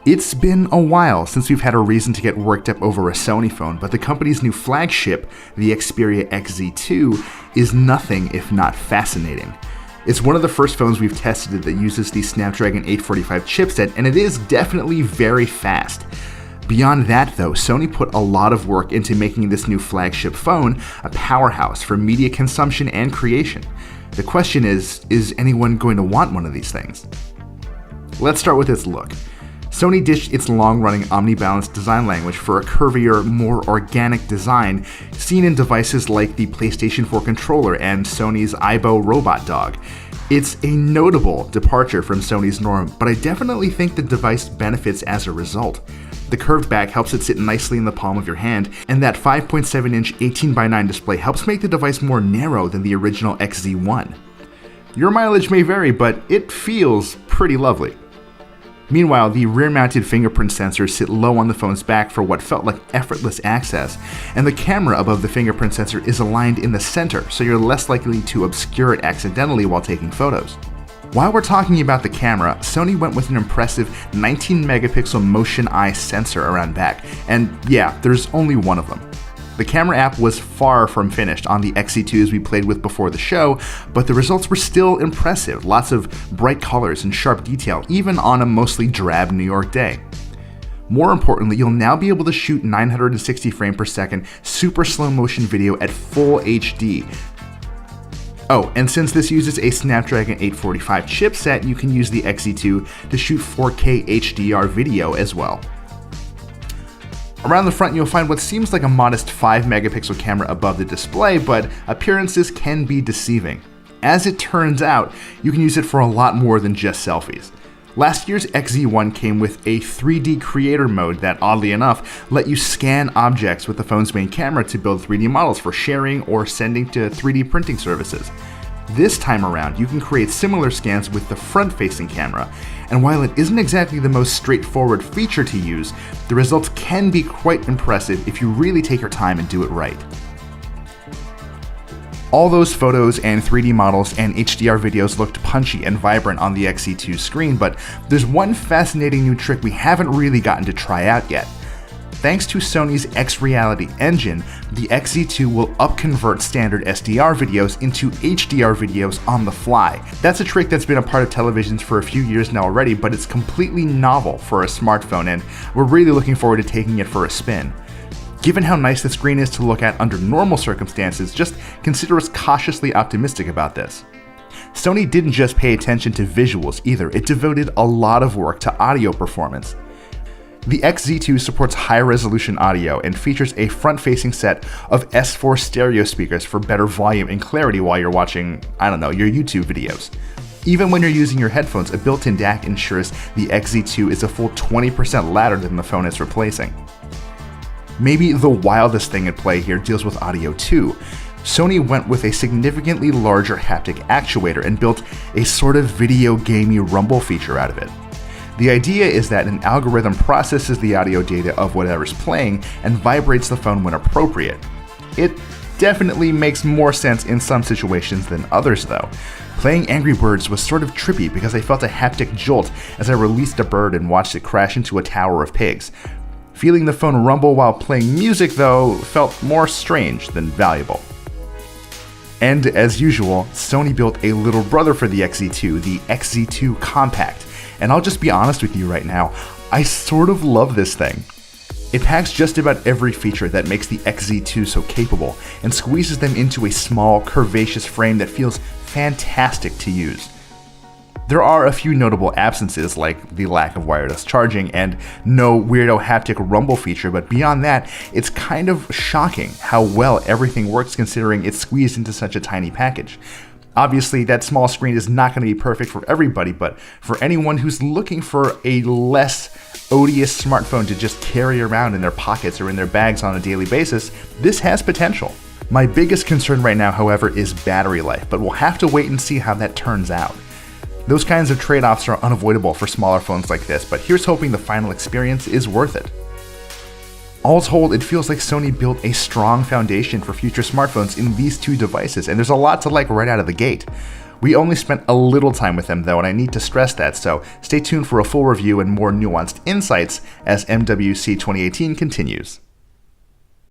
It's been a while since we've had a reason to get worked up over a Sony phone, but the company's new flagship, the Xperia XZ2, is nothing if not fascinating. It's one of the first phones we've tested that uses the Snapdragon 845 chipset, and it is definitely very fast. Beyond that though, Sony put a lot of work into making this new flagship phone a powerhouse for media consumption and creation. The question is anyone going to want one of these things? Let's start with its look. Sony ditched its long-running omni-balanced design language for a curvier, more organic design seen in devices like the PlayStation 4 controller and Sony's Aibo robot dog. It's a notable departure from Sony's norm, but I definitely think the device benefits as a result. The curved back helps it sit nicely in the palm of your hand, and that 5.7-inch 18:9 display helps make the device more narrow than the original XZ1. Your mileage may vary, but it feels pretty lovely. Meanwhile, the rear-mounted fingerprint sensors sit low on the phone's back for what felt like effortless access, and the camera above the fingerprint sensor is aligned in the center, so you're less likely to obscure it accidentally while taking photos. While we're talking about the camera, Sony went with an impressive 19-megapixel motion eye sensor around back, and yeah, there's only one of them. The camera app was far from finished on the XZ2s we played with before the show, but the results were still impressive, lots of bright colors and sharp detail, even on a mostly drab New York day. More importantly, you'll now be able to shoot 960 frames per second super slow motion video at full HD. Oh, and since this uses a Snapdragon 845 chipset, you can use the XZ2 to shoot 4K HDR video as well. Around the front, you'll find what seems like a modest 5-megapixel camera above the display, but appearances can be deceiving. As it turns out, you can use it for a lot more than just selfies. Last year's XZ1 came with a 3D creator mode that, oddly enough, let you scan objects with the phone's main camera to build 3D models for sharing or sending to 3D printing services. This time around, you can create similar scans with the front-facing camera, and while it isn't exactly the most straightforward feature to use, the results can be quite impressive if you really take your time and do it right. All those photos and 3D models and HDR videos looked punchy and vibrant on the XZ2 screen, but there's one fascinating new trick we haven't really gotten to try out yet. Thanks to Sony's X-Reality engine, the XZ2 will upconvert standard SDR videos into HDR videos on the fly. That's a trick that's been a part of televisions for a few years now already, but it's completely novel for a smartphone, and we're really looking forward to taking it for a spin. Given how nice the screen is to look at under normal circumstances, just consider us cautiously optimistic about this. Sony didn't just pay attention to visuals either, it devoted a lot of work to audio performance. The XZ2 supports high-resolution audio and features a front-facing set of S4 stereo speakers for better volume and clarity while you're watching, your YouTube videos. Even when you're using your headphones, a built-in DAC ensures the XZ2 is a full 20% louder than the phone it's replacing. Maybe the wildest thing at play here deals with audio too. Sony went with a significantly larger haptic actuator and built a sort of video gamey rumble feature out of it. The idea is that an algorithm processes the audio data of whatever's playing and vibrates the phone when appropriate. It definitely makes more sense in some situations than others though. Playing Angry Birds was sort of trippy because I felt a haptic jolt as I released a bird and watched it crash into a tower of pigs. Feeling the phone rumble while playing music though felt more strange than valuable. And as usual, Sony built a little brother for the XZ2, the XZ2 Compact. And I'll just be honest with you right now, I sort of love this thing. It packs just about every feature that makes the XZ2 so capable and squeezes them into a small, curvaceous frame that feels fantastic to use. There are a few notable absences like the lack of wireless charging and no weirdo haptic rumble feature, but beyond that, it's kind of shocking how well everything works considering it's squeezed into such a tiny package. Obviously, that small screen is not going to be perfect for everybody, but for anyone who's looking for a less odious smartphone to just carry around in their pockets or in their bags on a daily basis, this has potential. My biggest concern right now, however, is battery life, but we'll have to wait and see how that turns out. Those kinds of trade-offs are unavoidable for smaller phones like this, but here's hoping the final experience is worth it. All told, it feels like Sony built a strong foundation for future smartphones in these two devices, and there's a lot to like right out of the gate. We only spent a little time with them though, and I need to stress that, so stay tuned for a full review and more nuanced insights as MWC 2018 continues.